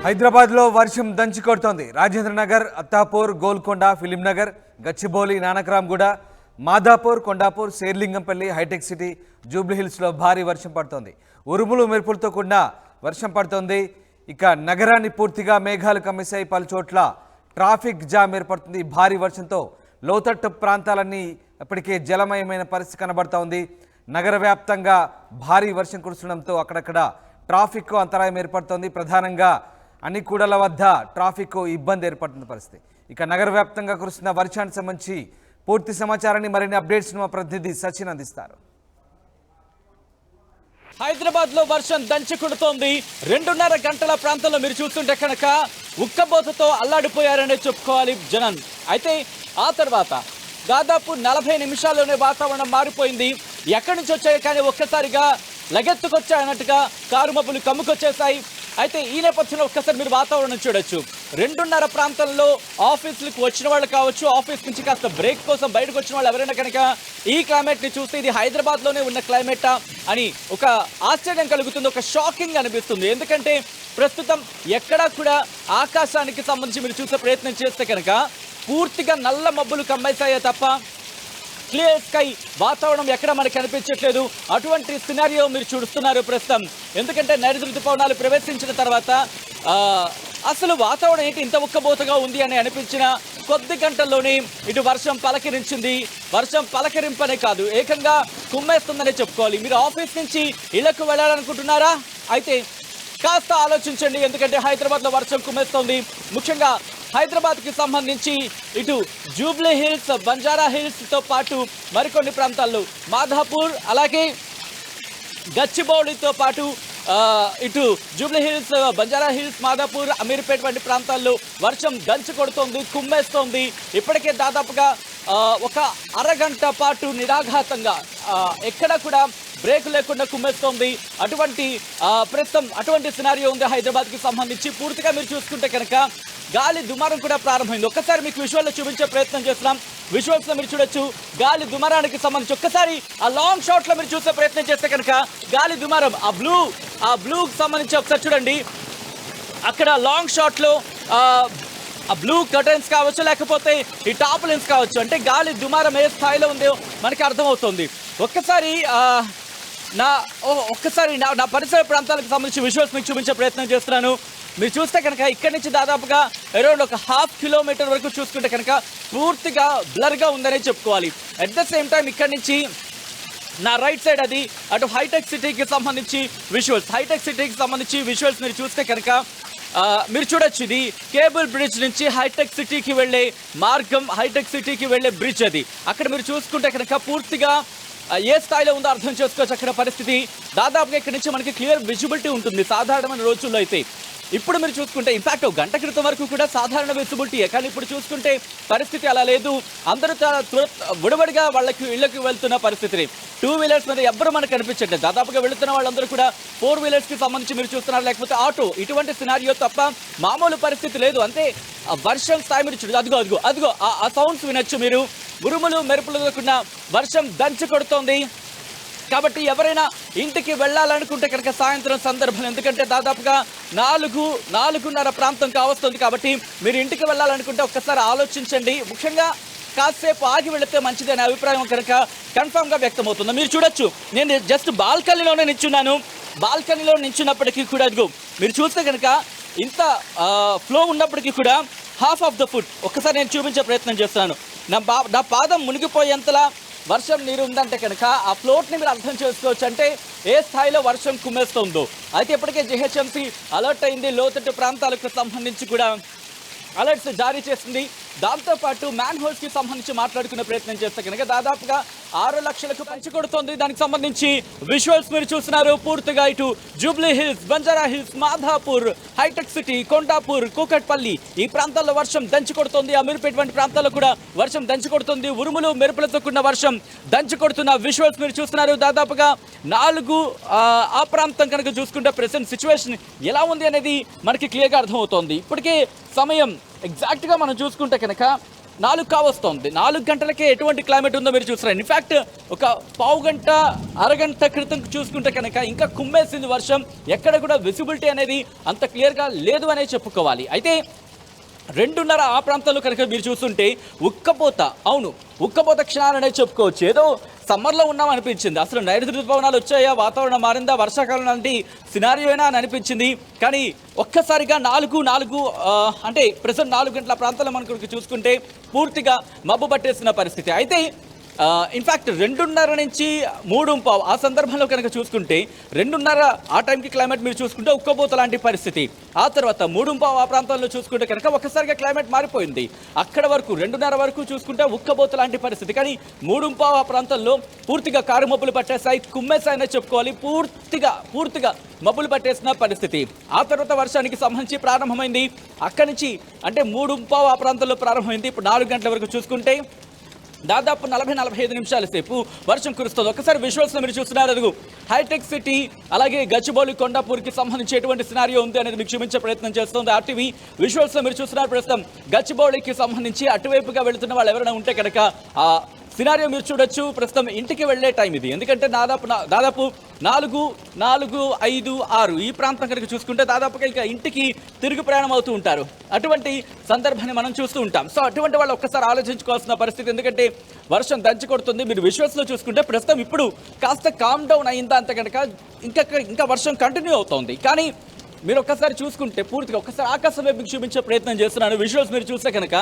హైదరాబాద్లో వర్షం దంచి కొడుతోంది. రాజేంద్రనగర్, అత్తాపూర్, గోల్కొండ, ఫిలింనగర్, గచ్చిబౌలి, నానక్రామ్గూడ, మాదాపూర్, కొండాపూర్, శేర్లింగంపల్లి, హైటెక్ సిటీ, జూబ్లీహిల్స్లో భారీ వర్షం పడుతోంది. ఉరుములు మెరుపులతో కూడిన వర్షం పడుతోంది. ఇక నగరాన్ని పూర్తిగా మేఘాలు కమ్మేశాయి. పలుచోట్ల ట్రాఫిక్ జామ్ ఏర్పడుతుంది. భారీ వర్షంతో లోతట్టు ప్రాంతాలన్నీ ఇప్పటికే జలమయమైన పరిస్థితి కనబడుతోంది. నగర వ్యాప్తంగా భారీ వర్షం కురుస్తుండడంతో అక్కడక్కడ ట్రాఫిక్ అంతరాయం ఏర్పడుతోంది. ప్రధానంగా అన్ని కూడల వద్ద ట్రాఫిక్ ఇబ్బంది ఏర్పడుతున్న పరిస్థితి. ఇక నగర వ్యాప్తంగా కురుస్తున్న వర్షానికి సంబంధించి పూర్తి సమాచారాన్ని మరిన్ని అప్డేట్స్ మా ప్రతినిధి సచిన్ అందిస్తారు. హైదరాబాద్ లో వర్షం దంచి కొడుతోంది. 2.5 గంటల ప్రాంతంలో మీరు చూస్తుంటే కనుక ఉక్కబోతతో అల్లాడిపోయారనే చెప్పుకోవాలి జనం. అయితే ఆ తర్వాత దాదాపు 40 నిమిషాల్లోనే వాతావరణం మారిపోయింది. ఎక్కడి నుంచి వచ్చాయి కానీ ఒక్కసారిగా లగెత్తుకొచ్చాయన్నట్టుగా కారు మబ్బులు కమ్ముకొచ్చేసాయి. అయితే ఈ నేపథ్యంలో ఒక్కసారి మీరు వాతావరణం చూడొచ్చు. 2:30 ప్రాంతంలో ఆఫీసులకు వచ్చిన వాళ్ళు కావచ్చు, ఆఫీస్ నుంచి కాస్త బ్రేక్ కోసం బయటకు వచ్చిన వాళ్ళు ఎవరైనా కనుక ఈ క్లైమేట్ ని చూస్తే ఇది హైదరాబాద్ లోనే ఉన్న క్లైమేటా అని ఒక ఆశ్చర్యం కలుగుతుంది, ఒక షాకింగ్ అనిపిస్తుంది. ఎందుకంటే ప్రస్తుతం ఎక్కడా కూడా ఆకాశానికి సంబంధించి మీరు చూసే ప్రయత్నం చేస్తే కనుక పూర్తిగా నల్ల మబ్బులు కమ్మేశాయే తప్ప క్లియర్ స్కై వాతావరణం ఎక్కడ మనకు కనిపించట్లేదు. అటువంటి సినారియో మీరు చూస్తున్నారు ప్రస్తుతం. ఎందుకంటే నైరుతి ఋతుపవనాలు ప్రవేశించిన తర్వాత అసలు వాతావరణం ఏంటి ఇంత ఉక్కబోతగా ఉంది అని అనిపించిన కొద్ది గంటల్లోనే ఇటు వర్షం పలకరించింది. వర్షం పలకరింపనే కాదు, ఏకంగా కుమ్మేస్తుందనే చెప్పుకోవాలి. మీరు ఆఫీస్ నుంచి ఇళ్లకు వెళ్ళాలనుకుంటున్నారా? అయితే కాస్త ఆలోచించండి. ఎందుకంటే హైదరాబాద్లో వర్షం కుమ్మేస్తోంది. ముఖ్యంగా హైదరాబాద్కి సంబంధించి ఇటు జూబ్లీ హిల్స్, బంజారా హిల్స్తో పాటు మరికొన్ని ప్రాంతాల్లో మాదాపూర్, అలాగే గచ్చిబౌలితో పాటు ఇటు జూబ్లీ హిల్స్, బంజారా హిల్స్, మాదాపూర్, అమీర్పేట్ వంటి ప్రాంతాల్లో వర్షం దంచి కొడుతోంది, కుమ్మేస్తోంది. ఇప్పటికే దాదాపుగా ఒక అరగంట పాటు నిరాఘాతంగా ఎక్కడ కూడా బ్రేక్ లేకుండా కుమ్మేస్తోంది. ప్రస్తుతం అటువంటి సినారియో ఉంది హైదరాబాద్కి సంబంధించి. పూర్తిగా మీరు చూసుకుంటే కనుక గాలి దుమారం కూడా ప్రారంభమైంది. ఒక్కసారి మీకు విజువల్లో చూపించే ప్రయత్నం చేస్తున్నాం. విజువల్స్లో మీరు చూడొచ్చు గాలి దుమారానికి సంబంధించి. ఒక్కసారి ఆ లాంగ్ షాట్లో మీరు చూసే ప్రయత్నం చేస్తే కనుక గాలి దుమారం ఆ బ్లూకి సంబంధించి ఒకసారి చూడండి. అక్కడ లాంగ్ షాట్లో ఆ బ్లూ కర్టన్స్ కావచ్చు, లేకపోతే ఈ టాప్లెన్స్ కావచ్చు, అంటే గాలి దుమారం ఏ స్థాయిలో ఉందో మనకి అర్థమవుతుంది. ఒక్కసారి నా పరిసర ప్రాంతాలకు సంబంధించి విజువల్స్ మీకు చూపించే ప్రయత్నం చేస్తున్నాను. మీరు చూస్తే కనుక ఇక్కడి నుంచి దాదాపుగా అరౌండ్ ఒక 1/2 కిలోమీటర్ వరకు చూసుకుంటే కనుక పూర్తిగా బ్లర్గా ఉందనే చెప్పుకోవాలి. అట్ ద సేమ్ టైం ఇక్కడి నుంచి నా రైట్ సైడ్ అది అటు హైటెక్ సిటీకి సంబంధించి విజువల్స్ మీరు చూస్తే కనుక మీరు చూడొచ్చు. ఇది కేబుల్ బ్రిడ్జ్ నుంచి హైటెక్ సిటీకి వెళ్ళే మార్గం, హైటెక్ సిటీకి వెళ్ళే బ్రిడ్జ్ అది. అక్కడ మీరు చూసుకుంటే కనుక పూర్తిగా ఏ స్థాయిలో ఉందో అర్థం చేసుకోవచ్చు. అక్కడ పరిస్థితి దాదాపుగా ఇక్కడ నుంచి మనకి క్లియర్ విజిబిలిటీ ఉంటుంది సాధారణమైన రోజుల్లో. అయితే ఇప్పుడు మీరు చూసుకుంటే ఇన్ఫాక్ట్ 1 గంట క్రితం వరకు కూడా సాధారణ విజిబిలిటీయే, కానీ ఇప్పుడు చూసుకుంటే పరిస్థితి అలా లేదు. అందరూ విడబడిగా వాళ్ళకి ఇళ్లకు వెళ్తున్న పరిస్థితిని. 2 వీలర్స్ మీద ఎవ్వరూ మనకు కనిపించట్లేదు. దాదాపుగా వెళుతున్న వాళ్ళందరూ కూడా 4 వీలర్స్కి సంబంధించి మీరు చూస్తున్నారు, లేకపోతే ఆటో, ఇటువంటి సినారియో తప్ప మామూలు పరిస్థితి లేదు. అంతే వర్షం స్థాయి మీరు చూడదు. అదిగో ఆ సౌండ్స్ వినొచ్చు మీరు. ఉరుములు మెరుపులు కూడిన వర్షం దంచి కొడుతోంది. కాబట్టి ఎవరైనా ఇంటికి వెళ్ళాలనుకుంటే కనుక సాయంత్రం సందర్భం, ఎందుకంటే దాదాపుగా 4:30 ప్రాంతం కావస్తుంది. కాబట్టి మీరు ఇంటికి వెళ్ళాలనుకుంటే ఒక్కసారి ఆలోచించండి. ముఖ్యంగా కాసేపు ఆగి వెళితే మంచిది అనే అభిప్రాయం కనుక కన్ఫామ్గా వ్యక్తమవుతుంది. మీరు చూడొచ్చు, నేను జస్ట్ బాల్కనీలోనే నిల్చున్నాను. బాల్కనీలో నిల్చున్నప్పటికీ కూడా అదిగో మీరు చూస్తే కనుక ఇంత ఫ్లో ఉన్నప్పటికీ కూడా 1/2 ఆఫ్ ద ఫుట్ ఒక్కసారి నేను చూపించే ప్రయత్నం చేస్తున్నాను. నా పాదం మునిగిపోయేంతలా వర్షం నీరు ఉందంటే కనుక ఆ ఫ్లోట్ని మీరు అర్థం చేసుకోవచ్చు, అంటే ఏ స్థాయిలో వర్షం కుమ్మేస్తుందో. అయితే ఇప్పటికే జీహెచ్ఎంసీ అలర్ట్ అయింది. లోతట్టు ప్రాంతాలకు సంబంధించి కూడా అలర్ట్స్ జారీ చేసింది. దాంతోపాటు మ్యాన్ హోల్స్కి సంబంధించి మాట్లాడుకునే ప్రయత్నం చేస్తే కనుక దాదాపుగా 6 లక్షలకు పంచి కొడుతోంది. దానికి సంబంధించి విజువల్స్ మీరు చూస్తున్నారు. పూర్తిగా ఇటు జూబ్లీ హిల్స్, బంజారా హిల్స్, మాదాపూర్, హైటెక్ సిటీ, కొండాపూర్, కూకట్పల్లి ఈ ప్రాంతాల్లో వర్షం దంచి కొడుతోంది. అమీర్పేట్ వంటి ప్రాంతాల్లో కూడా వర్షం దంచి కొడుతుంది. ఉరుములు మెరుపులతో కూడిన వర్షం దంచి కొడుతున్న విజువల్స్ మీరు చూస్తున్నారు. దాదాపుగా 4 ఆ ప్రాంతం కనుక చూసుకుంటే ప్రెసెంట్ సిచ్యువేషన్ ఎలా ఉంది అనేది మనకి క్లియర్గా అర్థమవుతోంది. ఇప్పటికే సమయం ఎగ్జాక్ట్గా మనం చూసుకుంటే కనుక 4 కావస్తోంది. 4 గంటలకే ఎటువంటి క్లైమేట్ ఉందో మీరు చూస్తారు. ఇన్ఫ్యాక్ట్ ఒక పావు గంట అరగంట క్రితం చూసుకుంటే కనుక ఇంకా కుమ్మేసింది వర్షం. ఎక్కడ కూడా విజిబిలిటీ అనేది అంత క్లియర్గా లేదు అనే చెప్పుకోవాలి. అయితే 2:30 ఆ ప్రాంతాల్లో కనుక మీరు చూస్తుంటే ఉక్కపోత, అవును ఉక్కపోత క్షణాలనే చెప్పుకోవచ్చు. ఏదో సమ్మర్లో ఉన్నాం అనిపించింది. అసలు నైరుతి ఋతుపవనాలు వచ్చాయా, వాతావరణం మారిందా, వర్షాకాలం లాంటి సినారియోనా అని అనిపించింది. కానీ ఒక్కసారిగా 4 అంటే ప్రజెంట్ 4 గంటల ప్రాంతాల్లో మనకు చూసుకుంటే పూర్తిగా మబ్బు పట్టేసిన పరిస్థితి. అయితే ఇన్ఫ్యాక్ట్ 2:30 నుంచి 3:15 ఆ సందర్భంలో కనుక చూసుకుంటే 2:30 ఆ టైంకి క్లైమేట్ మీరు చూసుకుంటే ఉక్కపోత లాంటి పరిస్థితి. ఆ తర్వాత 3:15 ఆ ప్రాంతాల్లో చూసుకుంటే కనుక ఒక్కసారిగా క్లైమేట్ మారిపోయింది. అక్కడ వరకు 2:30 వరకు చూసుకుంటే ఉక్కపోత లాంటి పరిస్థితి. కానీ 3:15 ఆ ప్రాంతంలో పూర్తిగా కారు మబ్బులు పట్టేశాయి, కుమ్మేశాయనే చెప్పుకోవాలి. పూర్తిగా మబ్బులు పట్టేసిన పరిస్థితి. ఆ తర్వాత వర్షానికి సంబంధించి ప్రారంభమైంది. అక్కడి నుంచి అంటే 3:15 ఆ ప్రాంతంలో ప్రారంభమైంది. ఇప్పుడు 4 గంటల వరకు చూసుకుంటే దాదాపు 40-45 నిమిషాల సేపు వర్షం కురుస్తుంది. ఒక్కసారి విజువల్స్లో మీరు చూస్తున్నారు. అదుగు హైటెక్ సిటీ అలాగే గచ్చిబౌలి కొండాపూర్కి సంబంధించి ఎటువంటి సినారియో ఉంది అనేది మీకు చూపించే ప్రయత్నం చేస్తుంది ఆర్టీవీ. విజువల్స్లో మీరు చూస్తున్నారు ప్రస్తుతం గచ్చిబౌలికి సంబంధించి అటువైపుగా వెళుతున్న వాళ్ళు ఎవరైనా ఉంటే కనుక ఆ సినారియో మీరు చూడొచ్చు. ప్రస్తుతం ఇంటికి వెళ్ళే టైం ఇది. ఎందుకంటే దాదాపు 4-5-6 ఈ ప్రాంతం కనుక చూసుకుంటే దాదాపుగా ఇంకా ఇంటికి తిరుగు ప్రయాణం అవుతూ ఉంటారు. అటువంటి సందర్భాన్ని మనం చూస్తూ ఉంటాం. సో అటువంటి వాళ్ళు ఒక్కసారి ఆలోచించుకోవాల్సిన పరిస్థితి. ఎందుకంటే వర్షం దంచి కొడుతుంది. మీరు విజువల్స్లో చూసుకుంటే ప్రస్తుతం ఇప్పుడు కాస్త కామ్ డౌన్ అయిందా అంత కనుక ఇంకా వర్షం కంటిన్యూ అవుతోంది. కానీ మీరు ఒక్కసారి చూసుకుంటే పూర్తిగా ఒక్కసారి ఆకాశం వైపు చూపించే ప్రయత్నం చేస్తున్నాను. విజువల్స్ మీరు చూస్తే కనుక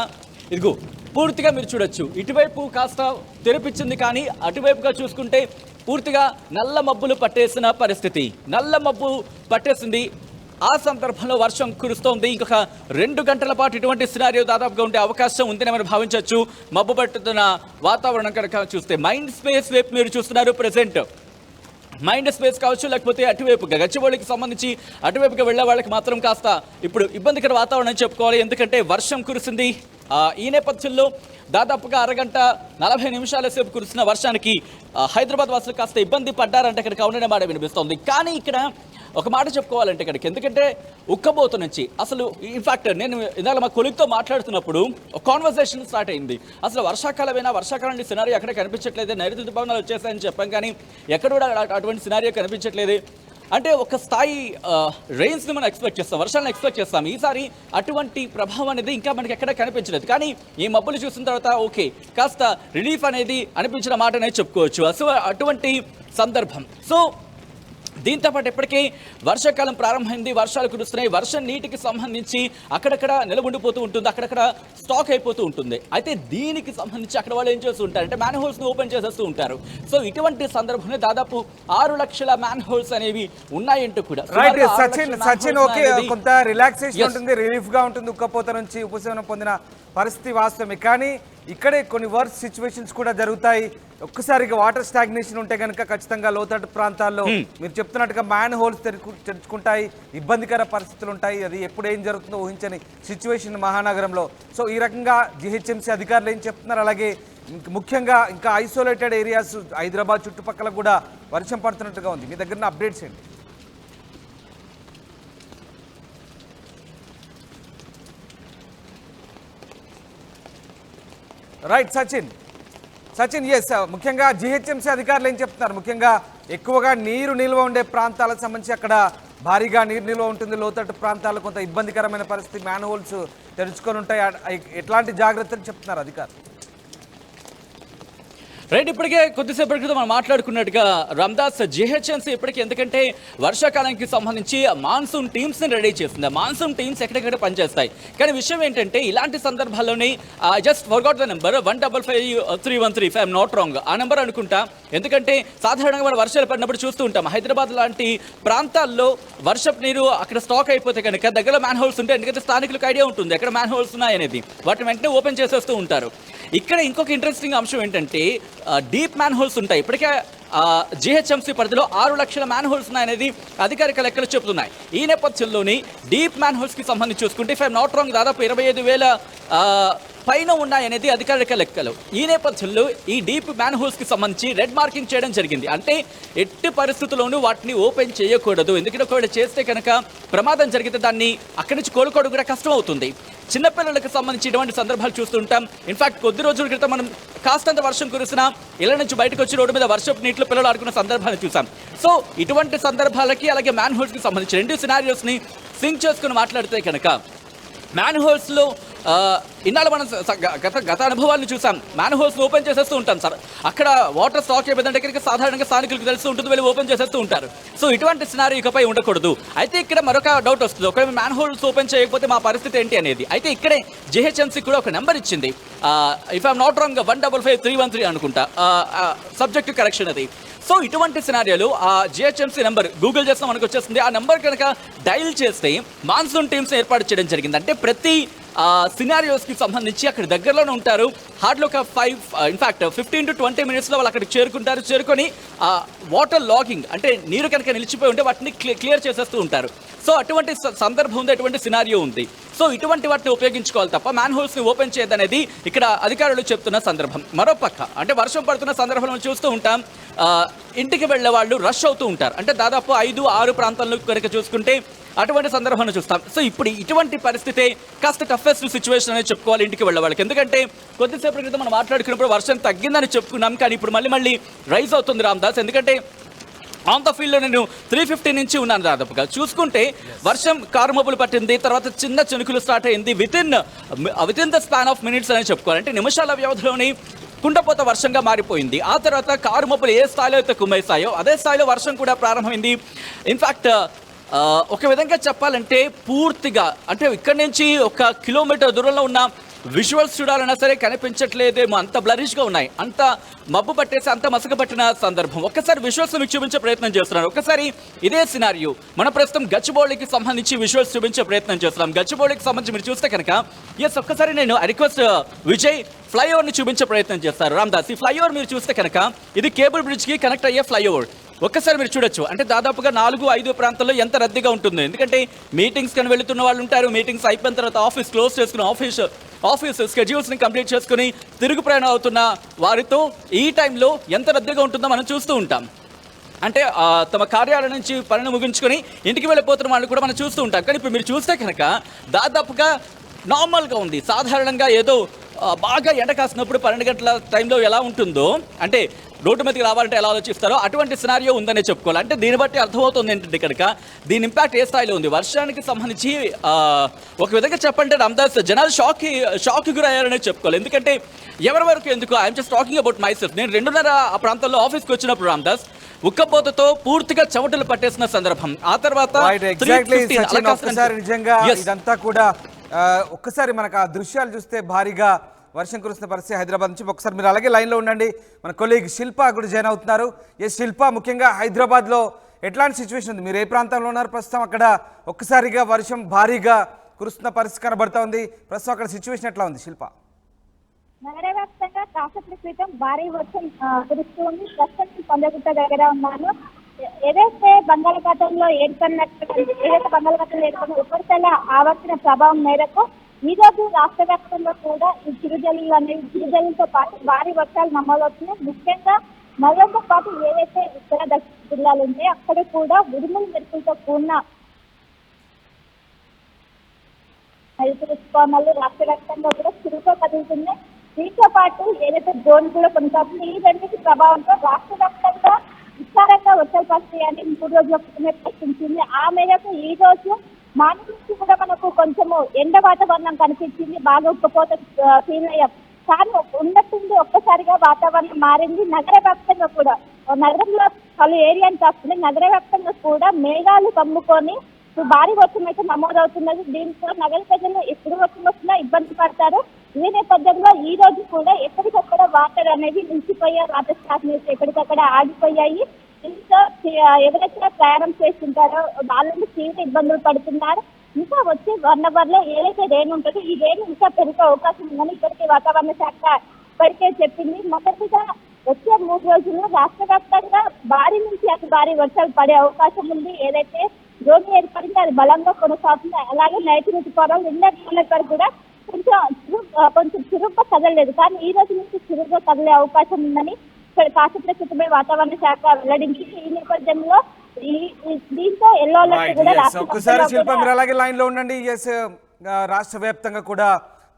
ఇదిగో పూర్తిగా మీరు చూడొచ్చు. ఇటువైపు కాస్త తెరిపించింది, కానీ అటువైపుగా చూసుకుంటే పూర్తిగా నల్ల మబ్బులు పట్టేసిన పరిస్థితి. నల్ల మబ్బు పట్టేసింది. ఆ సందర్భంలో వర్షం కురుస్తోంది. ఇంకొక 2 గంటల పాటు ఇటువంటి సినారియో దాదాపుగా ఉండే అవకాశం ఉందని మనం భావించవచ్చు. మబ్బు పట్టుతున్న వాతావరణం కనుక చూస్తే మైండ్ స్పేస్ వైపు మీరు చూస్తున్నారు. ప్రెసెంట్ మైండ్ స్పేస్ కావచ్చు, లేకపోతే అటువైపుగా గచ్చిబౌలికి సంబంధించి అటువైపుగా వెళ్ళే వాళ్ళకి మాత్రం కాస్త ఇప్పుడు ఇబ్బందికర వాతావరణం చెప్పుకోవాలి. ఎందుకంటే వర్షం కురిసింది. ఈ నేపథ్యంలో దాదాపుగా అరగంట 40 నిమిషాల సేపు కురిసిన వర్షానికి హైదరాబాద్ వాసులు కాస్త ఇబ్బంది పడ్డారంటే ఇక్కడికి అవుననే మాట వినిపిస్తోంది. కానీ ఇక్కడ ఒక మాట చెప్పుకోవాలంటే ఇక్కడికి, ఎందుకంటే ఉక్కబోతు నుంచి అసలు ఇన్ఫాక్ట్ నేను ఇందాక మా కొలిగ్తో మాట్లాడుతున్నప్పుడు కాన్వర్సేషన్ స్టార్ట్ అయింది. అసలు వర్షాకాలం సినారియో ఎక్కడ కనిపించట్లేదు, నైరుతి ఋతుపవనాలు వచ్చేసాయని చెప్పాం, కానీ ఎక్కడ కూడా అటువంటి సినారియో కనిపించట్లేదు. అంటే ఒక స్థాయి రెయిన్స్ని మనం ఎక్స్పెక్ట్ చేస్తాం, వర్షాలను ఎక్స్పెక్ట్ చేస్తాం. ఈసారి అటువంటి ప్రభావం అనేది ఇంకా మనకి ఎక్కడ కనిపించలేదు. కానీ ఈ మబ్బులు చూసిన తర్వాత ఓకే కాస్త రిలీఫ్ అనేది అనిపించిన మాట అనేది చెప్పుకోవచ్చు. అసలు అటువంటి సందర్భం. సో దీంతో పాటు ఇప్పటికీ వర్షాకాలం ప్రారంభమైంది, వర్షాలు కురుస్తున్నాయి. వర్షం నీటికి సంబంధించి అక్కడక్కడ నిలబడిపోతూ ఉంటుంది, అక్కడక్కడ స్టాక్ అయిపోతూ ఉంటుంది. అయితే దీనికి సంబంధించి అక్కడ వాళ్ళు ఏం చేస్తూ ఉంటారు అంటే మ్యాన్ హోల్స్ని ఓపెన్ చేసేస్తూ ఉంటారు. సో ఇటువంటి సందర్భంలో దాదాపు 6 లక్షల మ్యాన్ హోల్స్ అనేవి ఉన్నాయంటూ కూడా సచిన్ ఓకే కొంత రిలాక్సేషన్ ఉంటుంది, రిలీఫ్ గా ఉంటుంది. ఉక్కపోత నుంచి ఉపశమనం పొందిన పరిస్థితి వాస్తవమే. కానీ ఇక్కడే కొన్ని వర్స్ట్ సిచ్యువేషన్స్ కూడా జరుగుతాయి. ఒక్కసారిగా వాటర్ స్టాగ్నేషన్ ఉంటే కనుక ఖచ్చితంగా లోతట్టు ప్రాంతాల్లో మీరు చెప్తున్నట్టుగా మ్యాన్ హోల్స్ తెరుచుకుంటాయి, ఇబ్బందికర పరిస్థితులు ఉంటాయి. అది ఎప్పుడు ఏం జరుగుతుందో ఊహించని సిచ్యువేషన్ మహానగరంలో. సో ఈ రకంగా జిహెచ్ఎంసీ అధికారులు ఏం చెప్తున్నారు, అలాగే ముఖ్యంగా ఇంకా ఐసోలేటెడ్ ఏరియాస్ హైదరాబాద్ చుట్టుపక్కల కూడా వర్షం పడుతున్నట్టుగా ఉంది. మీ దగ్గర అప్డేట్స్ ఏంటి? రైట్ సచిన్ ఎస్, ముఖ్యంగా జిహెచ్ఎంసీ అధికారులు ఏం చెప్తున్నారు? ముఖ్యంగా ఎక్కువగా నీరు నిల్వ ఉండే ప్రాంతాలకు సంబంధించి అక్కడ భారీగా నీరు నిల్వ ఉంటుంది, లోతట్టు ప్రాంతాల్లో కొంత ఇబ్బందికరమైన పరిస్థితి, మ్యాన్ హోల్స్ తెరుచుకొని ఉంటాయి. ఎట్లాంటి జాగ్రత్తలు చెప్తున్నారు అధికారులు? రైట్, ఇప్పటికే కొద్దిసేపటి క్రితం మనం మాట్లాడుకున్నట్టుగా రామ్దాస్ జిహెచ్ఎంసీ ఇప్పటికీ, ఎందుకంటే వర్షాకాలానికి సంబంధించి మాన్సూన్ టీమ్స్ని రెడీ చేస్తుంది. మాన్సూన్ టీమ్స్ ఎక్కడెక్కడ పనిచేస్తాయి. కానీ విషయం ఏంటంటే ఇలాంటి సందర్భాల్లోనే just forgot the number 1555313 if I'm not wrong ఆ నెంబర్ అనుకుంటా. ఎందుకంటే సాధారణంగా మనం వర్షాలు పడినప్పుడు చూస్తూ ఉంటాం హైదరాబాద్ లాంటి ప్రాంతాల్లో వర్షపు నీరు అక్కడ స్టాక్ అయిపోతే కనుక దగ్గరలో మ్యాన్ హోల్స్ ఉంటాయి. ఎందుకంటే స్థానికులకు ఐడియా ఉంటుంది ఎక్కడ మ్యాన్ హోల్స్ ఉన్నాయనేది, వాటిని వెంటనే ఓపెన్ చేసేస్తూ ఉంటారు. ఇక్కడ ఇంకొక ఇంట్రెస్టింగ్ అంశం ఏంటంటే డీప్ మ్యాన్ హోల్స్ ఉంటాయి. ఇప్పటికే జిహెచ్ఎంసీ పరిధిలో 6 లక్షల మ్యాన్ హోల్స్ ఉన్నాయనేది అధికారిక లెక్కలు చెబుతున్నాయి. ఈ నేపథ్యంలోని డీప్ మ్యాన్ హోల్స్కి సంబంధించి చూసుకుంటే ఇఫ్ ఐఎమ్ నాట్ రాంగ్ దాదాపు 25,000 పైన ఉన్నాయనేది అధికారిక లెక్కలు. ఈ నేపథ్యంలో ఈ డీప్ మ్యాన్ హోల్స్ కి సంబంధించి రెడ్ మార్కింగ్ చేయడం జరిగింది. అంటే ఎట్టి పరిస్థితుల్లోనూ వాటిని ఓపెన్ చేయకూడదు, ఎందుకంటే ఒకవేళ చేస్తే కనుక ప్రమాదం జరిగితే దాన్ని అక్కడి నుంచి కోలుకోవడం కూడా కష్టం అవుతుంది. చిన్నపిల్లలకు సంబంధించి ఇటువంటి సందర్భాలు చూస్తుంటాం. ఇన్ఫాక్ట్ కొద్ది రోజుల క్రితం మనం కాస్తంత వర్షం కురిసినా ఇళ్ల నుంచి బయటకు వచ్చి రోడ్డు మీద వర్షపు నీటిలో పిల్లలు ఆడుకున్న సందర్భాలు చూసాం. సో ఇటువంటి సందర్భాలకి అలాగే మ్యాన్ హోల్స్ కి సంబంధించి రెండు సినారియోస్ ని సింక్ చేసుకుని మాట్లాడితే కనుక మ్యాన్ హోల్స్లో ఇన్నాళ్ళు మనం గత అనుభవాలను చూసాం. మ్యాన్ హోల్స్ ఓపెన్ చేసేస్తూ ఉంటాం సార్. అక్కడ వాటర్ స్టాక్ అయిపోయిందంటే కనుక సాధారణంగా స్థానికులకు తెలుస్తూ ఉంటుంది, వెళ్ళి ఓపెన్ చేసేస్తూ ఉంటారు. సో ఇటువంటి సినారీ ఇకపై ఉండకూడదు. అయితే ఇక్కడ మరొక డౌట్ వస్తుంది, ఒకవేళ మ్యాన్ హోల్స్ ఓపెన్ చేయకపోతే మా పరిస్థితి ఏంటి అనేది. అయితే ఇక్కడే జిహెచ్ఎంసీ కూడా ఒక నెంబర్ ఇచ్చింది. ఇఫ్ ఐఎమ్ నాట్ రాంగ్ 155313 అనుకుంటా సబ్జెక్ట్ కరెక్షన్ అది. సో ఇటువంటి సినారియోలు ఆ జిహెచ్ఎంసీ నెంబర్ గూగుల్ చేస్తే మనకు వచ్చేస్తుంది. ఆ నెంబర్ కనుక డైల్ చేస్తే మాన్సూన్ టీమ్స్ ఏర్పాటు చేయడం జరిగింది. అంటే ప్రతి సినారియోస్కి సంబంధించి అక్కడ దగ్గరలోనే ఉంటారు. హార్డ్లో ఒక 15 to 20 మినిట్స్లో వాళ్ళు అక్కడికి చేరుకుంటారు. చేరుకొని వాటర్ లాగింగ్ అంటే నీరు కనుక నిలిచిపోయి ఉంటే వాటిని క్లియర్ చేసేస్తూ ఉంటారు. సో అటువంటి సందర్భం ఉంది, అటువంటి సినారియో ఉంది. సో ఇటువంటి వాటిని ఉపయోగించుకోవాలి తప్ప మ్యాన్ హోల్స్ని ఓపెన్ చేయదనేది ఇక్కడ అధికారులు చెప్తున్న సందర్భం. మరోపక్క అంటే వర్షం పడుతున్న సందర్భంలో చూస్తూ ఉంటాం, ఇంటికి వెళ్ళే వాళ్ళు రష్ అవుతూ ఉంటారు. అంటే దాదాపు 5-6 ప్రాంతాల్లో కనుక చూసుకుంటే అటువంటి సందర్భాన్ని చూస్తాం. సో ఇప్పుడు ఇటువంటి పరిస్థితే కాస్త టఫెస్ట్ సిచ్యువేషన్ అనేది చెప్పుకోవాలి ఇంటికి వెళ్ళే వాళ్ళకి. ఎందుకంటే కొద్దిసేపటి క్రితం మనం మాట్లాడుకున్నప్పుడు వర్షం తగ్గిందని చెప్పుకున్నాం, కానీ ఇప్పుడు మళ్ళీ రైజ్ అవుతుంది రామ్దాస్. ఎందుకంటే ఆన్ ద ఫీల్డ్లో నేను 350 నుంచి ఉన్నాను దాదాపుగా. చూసుకుంటే వర్షం కారుమబ్బులు పట్టింది, తర్వాత చిన్న చినుకులు స్టార్ట్ అయింది. Within the span of minutes అని చెప్పుకోవాలి. అంటే నిమిషాల వ్యవధిలోని కుండపోత వర్షంగా మారిపోయింది. ఆ తర్వాత కారుమబ్బులు ఏ స్థాయిలో అయితే కుమ్మేశాయో అదే స్థాయిలో వర్షం కూడా ప్రారంభమైంది. ఇన్ఫ్యాక్ట్ ఒక విధంగా చెప్పాలంటే పూర్తిగా అంటే ఇక్కడి నుంచి 1 కిలోమీటర్ దూరంలో ఉన్న విజువల్స్ చూడాలన్నా సరే కనిపించట్లేదేమో, అంత బ్లరిష్గా ఉన్నాయి, అంత మబ్బు పట్టేసి అంత మసక పట్టిన సందర్భం. ఒక్కసారి విజువల్స్ మీకు చూపించే ప్రయత్నం చేస్తున్నాను. ఒకసారి ఇదే సినారియో మనం ప్రస్తుతం గచ్చిబౌలికి సంబంధించి విజువల్స్ చూపించే ప్రయత్నం చేస్తున్నాం. గచ్చిబౌలికి సంబంధించి మీరు చూస్తే కనుక ఒక్కసారి నేను రిక్వెస్ట్ విజయ్ ఫ్లైఓవర్ని చూపించే ప్రయత్నం చేస్తారు. రామ్దాస్, ఈ ఫ్లైఓవర్ మీరు చూస్తే కనుక ఇది కేబుల్ బ్రిడ్జ్కి కనెక్ట్ అయ్యే ఫ్లైఓవర్. ఒక్కసారి మీరు చూడొచ్చు, అంటే దాదాపుగా 4-5 ప్రాంతాల్లో ఎంత రద్దీగా ఉంటుందో. ఎందుకంటే మీటింగ్స్ కానీ వెళుతున్న వాళ్ళు ఉంటారు, మీటింగ్స్ అయిపోయిన తర్వాత ఆఫీస్ క్లోజ్ చేసుకుని ఆఫీస్ స్కెడ్యూల్స్ని కంప్లీట్ చేసుకుని తిరుగు ప్రయాణం అవుతున్న వారితో ఈ టైంలో ఎంత రద్దీగా ఉంటుందో మనం చూస్తూ ఉంటాం. అంటే తమ కార్యాలయం నుంచి పనిని ముగించుకొని ఇంటికి వెళ్ళిపోతున్న వాళ్ళు కూడా మనం చూస్తూ ఉంటాం. కానీ ఇప్పుడు మీరు చూస్తే కనుక దాదాపుగా నార్మల్గా ఉంది. సాధారణంగా ఏదో బాగా ఎండ కాసినప్పుడు 12 గంటల టైంలో ఎలా ఉంటుందో, అంటే రోడ్డు మీదకి రావాలంటే ఎలా ఆలోచిస్తారో అటువంటి సినారియో ఉందనే చెప్పుకోవాలి. అంటే దీన్ని బట్టి అర్థమవుతుంది ఏంటంటే కనుక దీని ఇంపాక్ట్ ఏ స్థాయిలో ఉంది. వర్షానికి సంబంధించి ఒక విధంగా చెప్పంటే రామ్దాస్ జనాలు షాక్ గురయ్యారనే చెప్పుకోవాలి. ఎందుకంటే ఎవరి వరకు ఎందుకు I'm just talking about my self. నేను 2:30 ఆ ప్రాంతంలో ఆఫీస్కి వచ్చినప్పుడు రామ్దాస్ ఉక్కపోతతో పూర్తిగా చెమటలు పట్టేసిన సందర్భం. ఆ తర్వాత నిజంగా ఇదంతా కూడా ఒక్కసారి మనకు ఆ దృశ్యాలు చూస్తే భారీగా వర్షం కురుస్తున్న పరిస్థితి హైదరాబాద్ నుంచి. ఒకసారి మీరు అలాగే లైన్లో ఉండండి. మన కొలీగ్ శిల్ప కూడా జాయిన్ అవుతున్నారు. శిల్ప, ముఖ్యంగా హైదరాబాద్లో ఎట్లాంటి సిచ్యువేషన్ ఉంది? మీరు ఏ ప్రాంతంలో ఉన్నారు ప్రస్తుతం? అక్కడ ఒక్కసారిగా వర్షం భారీగా కురుస్తున్న పరిస్థితి కనబడతా ఉంది. ప్రస్తుతం అక్కడ సిచ్యువేషన్ ఎట్లా ఉంది శిల్ప? నగర వ్యాప్తంగా కాసేపటి క్రితం భారీ వర్షం కురుస్తుంది. ప్రస్తుతం పొందగుట్ట దగ్గర ఉన్నాను. ఏదైతే బంగాళాఖాతంలో ఏర్పడిన ఉపరితల ఆవర్తన ప్రభావం మేరకు ఈ రోజు రాష్ట్ర వ్యాప్తంగా కూడా ఈ చిరుజల్లుతో పాటు భారీ వర్షాలు నమోదవుతున్నాయి. ముఖ్యంగా నగరంతో పాటు ఏదైతే ఉత్తర దక్షిణ జిల్లాలు ఉంటాయో అక్కడ కూడా ఉరుములు మెరుపులతో కూడిన ఋతుపవనాలు రాష్ట్ర వ్యాప్తంగా కూడా చురుగ్గా కదులుతున్నాయి. దీంతో పాటు ఏదైతే డ్రోన్ కూడా కొనసాగుతుంది. ఈ రెండింటి ప్రభావంతో రాష్ట్ర వ్యాప్తంగా విస్తారంగా వర్షాలు పడతాయని 3 రోజుల క్రితమే ప్రకటించింది. ఆ మేరకు ఈ రోజు మార్నింగ్ నుంచి కూడా మనకు కొంచెము ఎండ వాతావరణం కనిపించింది. బాగా ఉక్కపోత ఫీల్ అయ్యాం. కానీ ఉన్నట్టుండి ఒక్కసారిగా వాతావరణం మారింది. నగర వ్యాప్తంగా కూడా నగరంలో పలు ఏరియాని కాకుండా నగర వ్యాప్తంగా కూడా మేఘాలు కమ్ముకొని భారీ వర్షం అయితే నమోదవుతున్నది. దీంతో నగర ప్రజలు ఎప్పుడు వర్షం వచ్చినా ఇబ్బంది పడతారు. ఈ నేపథ్యంలో ఈ రోజు కూడా ఎక్కడికక్కడ వాటర్ అనేది నిలిచిపోయాయి. వాటర్ స్టాక్ ఎక్కడికక్కడ ఆగిపోయాయి. దీంతో ఎవరైతే ప్రయాణం చేస్తుంటారో వాళ్ళని తీవ్ర ఇబ్బందులు పడుతున్నారు. ఇంకా వచ్చే 1 అవర్లో ఏదైతే రేణు ఉంటుందో ఈ రేణు ఇంకా పెరిగే అవకాశం ఉందని ఇప్పటికే వాతావరణ శాఖ ఇప్పటికే చెప్పింది. మొదటిగా వచ్చే 3 రోజుల్లో రాష్ట్ర వ్యాప్తంగా భారీ నుంచి అతి భారీ వర్షాలు పడే అవకాశం ఉంది. ఏదైతే ద్రోణి ఏర్పడిందో అది బలంగా కొనసాగుతుంది. అలాగే నైరుతి ఋతుపవనాలు నిన్నటి వరకు కూడా కొంచెం కొంచెం చురుగ్గా కదలలేదు. కానీ ఈ రోజు నుంచి చురుగ్గా కదిలే అవకాశం ఉందని ఇక్కడ కాసేపటి క్రితమే వాతావరణ శాఖ వెల్లడించింది. ఈ నేపథ్యంలో దీంతో ఎల్లో అలర్ట్ కూడా ఒక్కసారి శిల్ప మీరు అలాగే లైన్ లో ఉండండి. ఎస్, రాష్ట్ర వ్యాప్తంగా కూడా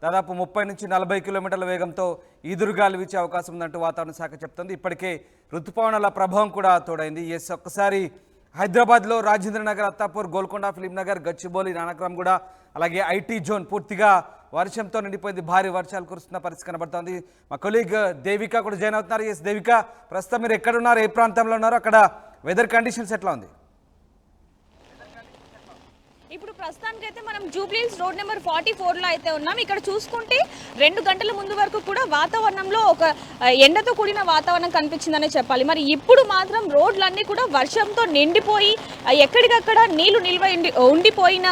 దాదాపు 30 నుంచి 40 కిలోమీటర్ల వేగంతో ఈదురుగాలు వీచే అవకాశం ఉందంటూ వాతావరణ శాఖ చెప్తుంది. ఇప్పటికే ఋతుపవనాల ప్రభావం కూడా తోడైంది. ఎస్, ఒక్కసారి హైదరాబాద్లో రాజేంద్ర నగర్, అత్తాపూర్, గోల్కొండ, ఫిలిం నగర్, గచ్చిబౌలి, నానక్రామ్ కూడా అలాగే ఐటీ జోన్ పూర్తిగా వర్షంతో నిండిపోయింది. భారీ వర్షాలు కురుస్తున్న పరిస్థితి కనబడుతోంది. మా కొలీగ్ దేవిక కూడా జాయిన్ అవుతున్నారు. ఎస్ దేవిక, ప్రస్తుతం మీరు ఎక్కడున్నారు, ఏ ప్రాంతంలో ఉన్నారు, అక్కడ వెదర్ కండిషన్స్ ఎట్లా ఉంది? ఇప్పుడు ప్రస్తుతానికైతే మనం జూబ్లీహిల్స్ రోడ్ నెంబర్ 44లో అయితే ఉన్నాం. ఇక్కడ చూసుకుంటే 2 గంటల ముందు వరకు కూడా వాతావరణంలో ఒక ఎండతో కూడిన వాతావరణం కనిపించిందనే చెప్పాలి. మరి ఇప్పుడు మాత్రం రోడ్లన్నీ కూడా వర్షంతో నిండిపోయి ఎక్కడికక్కడ నీళ్లు నిల్వ ఉండిపోయిన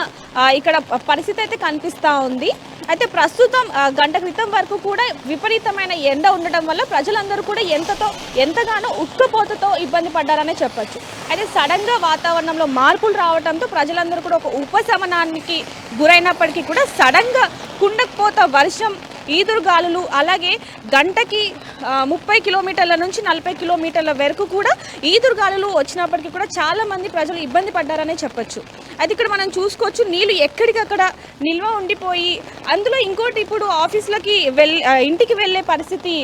ఇక్కడ పరిస్థితి అయితే కనిపిస్తూ ఉంది. అయితే ప్రస్తుతం గంట క్రితం వరకు కూడా విపరీతమైన ఎండ ఉండటం వల్ల ప్రజలందరూ కూడా ఎంతగానో ఉక్కపోతతో ఇబ్బంది పడ్డారనే చెప్పొచ్చు. అయితే సడన్గా వాతావరణంలో మార్పులు రావడంతో ప్రజలందరూ కూడా ఒక ఉపశమనానికి గురైనప్పటికీ కూడా సడన్గా కుండకపోత వర్షం, ఈదురుగాలులు, అలాగే గంటకి 30 కిలోమీటర్ల నుంచి 40 కిలోమీటర్ల వరకు కూడా ఈదురుగాలులు వచ్చినప్పటికీ కూడా చాలామంది ప్రజలు ఇబ్బంది పడ్డారనే చెప్పొచ్చు. అది ఇక్కడ మనం చూసుకోవచ్చు, నీళ్ళు ఎక్కడికక్కడ నిల్వ ఉండిపోయి, అందులో ఇంకోటి ఇప్పుడు ఆఫీసులకి ఇంటికి వెళ్ళే పరిస్థితి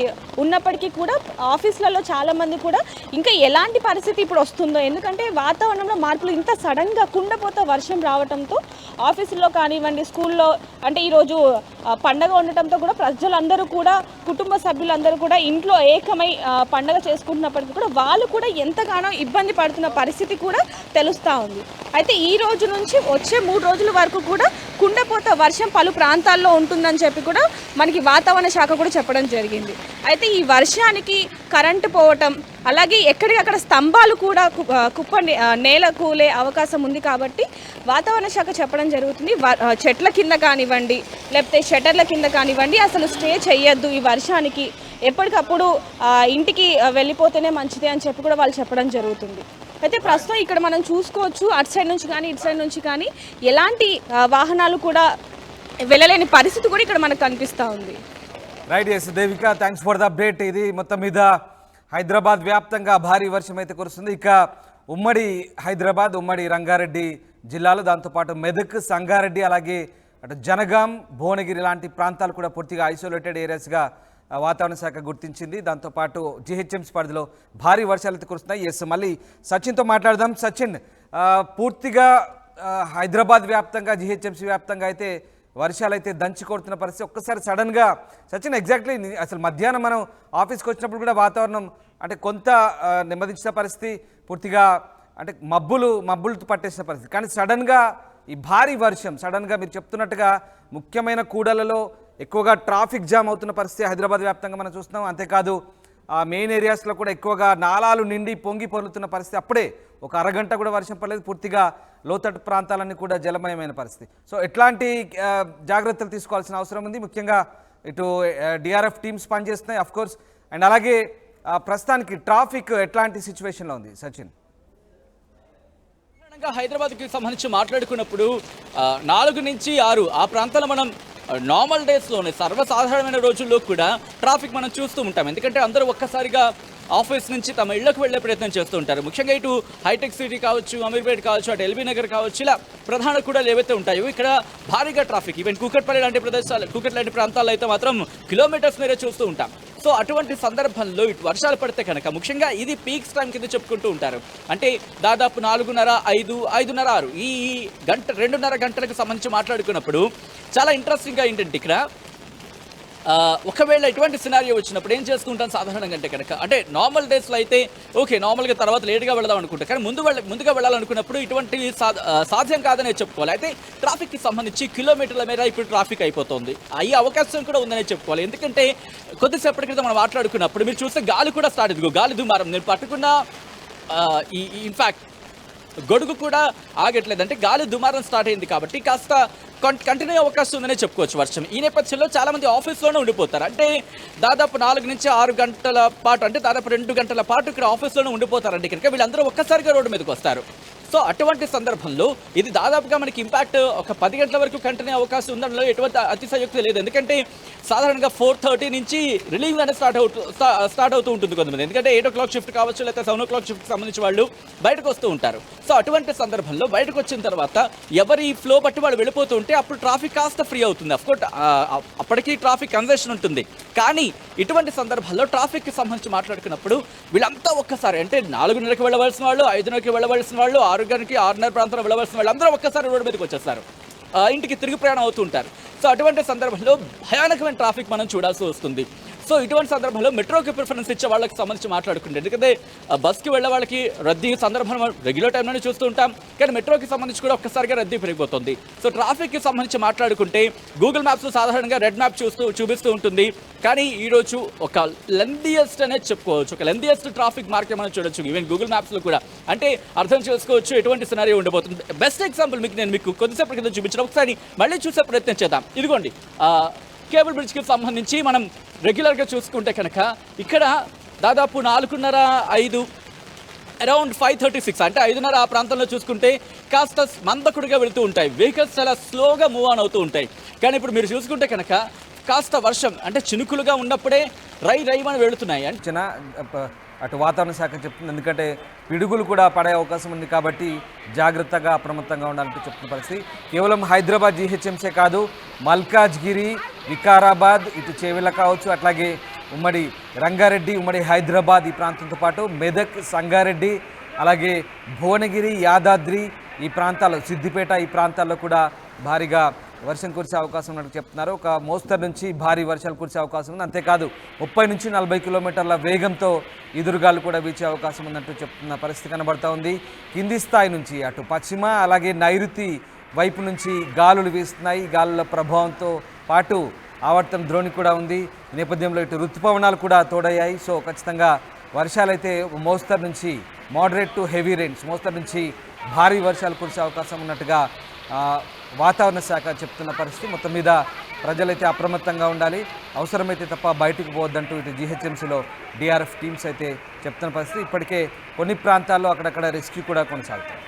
ఉన్నప్పటికీ కూడా ఆఫీసులలో చాలామంది కూడా ఇంకా ఎలాంటి పరిస్థితి ఇప్పుడు వస్తుందో, ఎందుకంటే వాతావరణంలో మార్పులు ఇంత సడన్గా కుండపోత వర్షం రావడంతో ఆఫీసుల్లో కానివ్వండి, స్కూల్లో, అంటే ఈరోజు పండగ ఉండటంతో కూడా ప్రజలందరూ కూడా, కుటుంబ సభ్యులందరూ కూడా ఇంట్లో ఏకమై పండగ చేసుకుంటున్నప్పటికీ కూడా వాళ్ళు కూడా ఎంతగానో ఇబ్బంది పడుతున్న పరిస్థితి కూడా తెలుస్తూ ఉంది. అయితే ఈ రోజు నుంచి వచ్చే 3 రోజుల వరకు కూడా కుండపోత వర్షం పలు ప్రాంతాల్లో ఉంటుందని చెప్పి కూడా మనకి వాతావరణ శాఖ కూడా చెప్పడం జరిగింది. అయితే ఈ వర్షానికి కరెంటు పోవటం, అలాగే ఎక్కడికక్కడ స్తంభాలు కూడా నేల కూలే అవకాశం ఉంది. కాబట్టి వాతావరణ శాఖ చెప్పడం జరుగుతుంది, చెట్ల కింద కానివ్వండి, లేకపోతే షట్టర్ల కింద కానివ్వండి, అసలు స్టే చేయొద్దు ఈ వర్షానికి, ఎప్పటికప్పుడు ఇంటికి వెళ్ళిపోతేనే మంచిది అని చెప్పి కూడా వాళ్ళు చెప్పడం జరుగుతుంది. అయితే ప్రస్తుతం ఇక్కడ మనం చూసుకోవచ్చు, అటు సైడ్ నుంచి కానీ ఇటు సైడ్ నుంచి కానీ ఎలాంటి వాహనాలు కూడా వెళ్ళలేని పరిస్థితి కూడా ఇక్కడ మనకు కనిపిస్తూ ఉంది. Right, S Devika, thanks for the update. ఇది మొత్తం మీద హైదరాబాద్ వ్యాప్తంగా భారీ వర్షం అయితే కురుస్తుంది. ఇక ఉమ్మడి హైదరాబాద్, ఉమ్మడి రంగారెడ్డి జిల్లాలు, దాంతోపాటు మెదక్, సంగారెడ్డి, అలాగే అటు జనగాం, భువనగిరి లాంటి ప్రాంతాలు కూడా పూర్తిగా ఐసోలేటెడ్ ఏరియాస్గా వాతావరణ శాఖ గుర్తించింది. దాంతోపాటు జిహెచ్ఎంసీ పరిధిలో భారీ వర్షాలు అయితే కురుస్తున్నాయి. ఎస్, మళ్ళీ సచిన్తో మాట్లాడదాం. సచిన్, పూర్తిగా హైదరాబాద్ వ్యాప్తంగా, జిహెచ్ఎంసీ వ్యాప్తంగా అయితే వర్షాలు అయితే దంచి కొడుతున్న పరిస్థితి. ఒక్కసారి సడన్గా సచిన్, ఎగ్జాక్ట్లీ అసలు మధ్యాహ్నం మనం ఆఫీస్కి వచ్చినప్పుడు కూడా వాతావరణం అంటే కొంత నెమ్మదించిన పరిస్థితి, పూర్తిగా అంటే మబ్బులు పట్టేసిన పరిస్థితి. కానీ సడన్గా ఈ భారీ వర్షం, సడన్గా మీరు చెప్తున్నట్టుగా ముఖ్యమైన కూడలలో ఎక్కువగా ట్రాఫిక్ జామ్ అవుతున్న పరిస్థితి హైదరాబాద్ వ్యాప్తంగా మనం చూస్తున్నాం. అంతేకాదు మెయిన్ ఏరియాస్లో కూడా ఎక్కువగా నాలాలు నిండి పొంగి పొర్లుతున్న పరిస్థితి. అప్పుడే ఒక అరగంట కూడా వర్షం పడలేదు, పూర్తిగా లోతట్టు ప్రాంతాలన్నీ కూడా జలమయమైన పరిస్థితి. సో ఎట్లాంటి జాగ్రత్తలు తీసుకోవాల్సిన అవసరం ఉంది? ముఖ్యంగా ఇటు డిఆర్ఎఫ్ టీమ్స్ పనిచేస్తున్నాయి అఫ్కోర్స్, అండ్ అలాగే ప్రస్తుతానికి ట్రాఫిక్ ఎట్లాంటి సిచ్యువేషన్లో ఉంది సచిన్? హైదరాబాద్కి సంబంధించి మాట్లాడుకున్నప్పుడు 4 నుంచి 6 ఆ ప్రాంతాల్లో మనం నార్మల్ డేస్లోనే, సర్వసాధారణమైన రోజుల్లో కూడా ట్రాఫిక్ మనం చూస్తూ ఉంటాం. ఎందుకంటే అందరూ ఒక్కసారిగా ఆఫీస్ నుంచి తమ ఇళ్లకు వెళ్లే ప్రయత్నం చేస్తూ ఉంటారు. ముఖ్యంగా ఇటు హైటెక్ సిటీ కావచ్చు, అమీర్పేట్ కావచ్చు, అటు ఎల్బీ నగర్ కావచ్చు, ఇలా ప్రధాన కూడా ఏవైతే ఉంటాయో ఇక్కడ భారీగా ట్రాఫిక్, ఈవెన్ కూకట్పల్లి లాంటి ప్రదేశాలు, కూకట్ లాంటి ప్రాంతాల్లో అయితే మాత్రం కిలోమీటర్స్ మీరే చూస్తూ ఉంటాం. సో అటువంటి సందర్భంలో ఇటు వర్షాలు పడితే కనుక, ముఖ్యంగా ఇది పీక్స్ టైం కింద చెప్పుకుంటూ ఉంటారు. అంటే దాదాపు 4:30, 5, 5:30, 6 ఈ 2.5 గంటలకు సంబంధించి మాట్లాడుకున్నప్పుడు చాలా ఇంట్రెస్టింగ్గా ఏంటంటే ఇక్కడ ఒకవేళ ఇటువంటి సినారియో వచ్చినప్పుడు ఏం చేసుకుంటాం సాధారణంగా అంటే కనుక, అంటే నార్మల్ డేస్లో అయితే ఓకే, నార్మల్గా తర్వాత లేట్గా వెళదాం అనుకుంటాం. కానీ ముందుగా వెళ్ళాలనుకున్నప్పుడు ఇటువంటి సాధ్యం కాదనే చెప్పుకోవాలి. అయితే ట్రాఫిక్కి సంబంధించి కిలోమీటర్ల మేర ఇప్పుడు ట్రాఫిక్ అయిపోతుంది. అయ్యే అవకాశం కూడా ఉందనే చెప్పుకోవాలి. ఎందుకంటే కొద్దిసేపటి క్రితం మనం మాట్లాడుకున్నప్పుడు మీరు చూస్తే గాలి కూడా స్టార్ట్ అయింది, గాలి దుమారం. నేను పట్టుకున్న ఇన్ఫ్యాక్ట్ గొడుగు కూడా ఆగట్లేదు, అంటే గాలి దుమారం స్టార్ట్ అయింది. కాబట్టి కాస్త కంటిన్యూ అవకాశం ఉందనే చెప్పుకోవచ్చు వర్షం. ఈ నేపథ్యంలో చాలామంది ఆఫీస్లోనే ఉండిపోతారు. అంటే దాదాపు 4 నుంచి 6 గంటల పాటు, అంటే దాదాపు 2 గంటల పాటు ఇక్కడ ఆఫీస్లోనే ఉండిపోతారండి. కనుక వీళ్ళందరూ ఒక్కసారిగా రోడ్డు మీదకి వస్తారు. సో అటువంటి సందర్భంలో ఇది దాదాపుగా మనకి ఇంపాక్ట్ ఒక 10 గంటల వరకు కంటిన్యూ అవకాశం ఉందనలో ఎటువంటి అతిశయోక్తి లేదు. ఎందుకంటే సాధారణంగా 4:30 నుంచి రిలీవ్ అనేది స్టార్ట్ అవుతూ ఉంటుంది కొంతమంది. ఎందుకంటే 8 o'clock షిఫ్ట్ కావచ్చు, లేకపోతే 7 o'clock షిఫ్ట్ సంబంధించి వాళ్ళు బయటకు వస్తూ ఉంటారు. సో అటువంటి సందర్భంలో బయటకు వచ్చిన తర్వాత ఎవరి ఫ్లో బట్టి వాళ్ళు వెళ్ళిపోతూ ఉంటే అప్పుడు ట్రాఫిక్ కాస్త ఫ్రీ అవుతుంది. అఫ్కోర్స్ అప్పటికీ ట్రాఫిక్ కన్జెషన్ ఉంటుంది. కానీ ఇటువంటి సందర్భాల్లో ట్రాఫిక్కి సంబంధించి మాట్లాడుకున్నప్పుడు వీళ్ళంతా ఒక్కసారి అంటే 4:30కి వెళ్ళవలసిన వాళ్ళు, 5:30కి వెళ్ళవలసిన వాళ్ళు, 6 గంటకి 6:30 ప్రాంతంలో వెళ్ళవలసిన వాళ్ళు అందరూ ఒక్కసారి రోడ్డు మీదకి వచ్చేస్తారు, ఇంటికి తిరిగి ప్రయాణం అవుతూ ఉంటారు. సో అటువంటి సందర్భంలో భయానకమైన ట్రాఫిక్ మనం చూడాల్సి వస్తుంది. సో ఇటువంటి సందర్భంలో మెట్రోకి ప్రిఫరెన్స్ ఇచ్చే వాళ్ళకి సంబంధించి మాట్లాడుకుంటే, ఎందుకంటే బస్కి వెళ్ళే వాళ్ళకి రద్దీ సందర్భం రెగ్యులర్ టైంలోనే చూస్తూ ఉంటాం, కానీ మెట్రోకి సంబంధించి కూడా ఒక్కసారిగా రద్దీ పెరిగిపోతుంది. సో ట్రాఫిక్కి సంబంధించి మాట్లాడుకుంటే గూగుల్ మ్యాప్స్ సాధారణంగా రెడ్ మ్యాప్ చూపిస్తూ ఉంటుంది. కానీ ఈరోజు ఒక లెందియస్ట్ అనేది చెప్పుకోవచ్చు, ఒక లెందియస్ట్ ట్రాఫిక్ మార్కెట్ మనం చూడొచ్చు ఈవెన్ గూగుల్ మ్యాప్స్లో కూడా. అంటే అర్థం చేసుకోవచ్చు ఎటువంటి సినారియో ఉండబోతుంది. బెస్ట్ ఎగ్జాంపుల్ మీకు కొద్దిసేపటి కింద చూపించిన ఒకసారి మళ్ళీ చూసే ప్రయత్నం చేద్దాం. ఇదిగోండి కేబుల్ బ్రిడ్జ్కి సంబంధించి మనం రెగ్యులర్గా చూసుకుంటే కనుక ఇక్కడ దాదాపు 4:30, 5 అరౌండ్ 5:36 అంటే 5:30 ఆ ప్రాంతంలో చూసుకుంటే కాస్త మందకుడిగా వెళుతూ ఉంటాయి, వెహికల్స్ చాలా స్లోగా మూవ్ ఆన్ అవుతూ ఉంటాయి. కానీ ఇప్పుడు మీరు చూసుకుంటే కనుక కాస్త వర్షం అంటే చినుకులుగా ఉన్నప్పుడే రైమని వెళుతున్నాయి. అటు వాతావరణ శాఖ చెప్తుంది, ఎందుకంటే పిడుగులు కూడా పడే అవకాశం ఉంది కాబట్టి జాగ్రత్తగా అప్రమత్తంగా ఉండాలంటూ చెప్తున్న పరిస్థితి. కేవలం హైదరాబాద్ జీహెచ్ఎంసీ కాదు, మల్కాజ్గిరి, వికారాబాద్, ఇటు చేవెళ్ళ కావచ్చు, అట్లాగే ఉమ్మడి రంగారెడ్డి, ఉమ్మడి హైదరాబాద్ ఈ ప్రాంతంతో పాటు మెదక్, సంగారెడ్డి, అలాగే భువనగిరి, యాదాద్రి ఈ ప్రాంతాల్లో, సిద్దిపేట ఈ ప్రాంతాల్లో కూడా భారీగా వర్షం కురిసే అవకాశం ఉన్నట్టు చెప్తున్నారు. ఒక మోస్తరు నుంచి భారీ వర్షాలు కురిసే అవకాశం ఉంది. అంతేకాదు 30 నుంచి 40 కిలోమీటర్ల వేగంతో ఈదురుగాలు కూడా వీచే అవకాశం ఉన్నట్టు చెప్తున్న పరిస్థితి కనబడతా ఉంది. కింది స్థాయి నుంచి అటు పశ్చిమ అలాగే నైరుతి వైపు నుంచి గాలులు వీస్తున్నాయి. గాలుల ప్రభావంతో పాటు ఆవర్తన ద్రోణి కూడా ఉంది. ఈ నేపథ్యంలో ఇటు ఋతుపవనాలు కూడా తోడయ్యాయి. సో ఖచ్చితంగా వర్షాలైతే మోస్తరు నుంచి మోడరేట్ టు హెవీ రెయిన్స్, మోస్తరు నుంచి భారీ వర్షాలు కురిసే అవకాశం ఉన్నట్టుగా వాతావరణ శాఖ చెప్తున్న పరిస్థితి. మొత్తం మీద ప్రజలైతే అప్రమత్తంగా ఉండాలి, అవసరమైతే తప్ప బయటకు పోవద్దంటూ ఇటు జీహెచ్ఎంసీలో డిఆర్ఎఫ్ టీమ్స్ అయితే చెప్తున్న పరిస్థితి. ఇప్పటికే కొన్ని ప్రాంతాల్లో అక్కడక్కడ రెస్క్యూ కూడా కొనసాగుతుంది.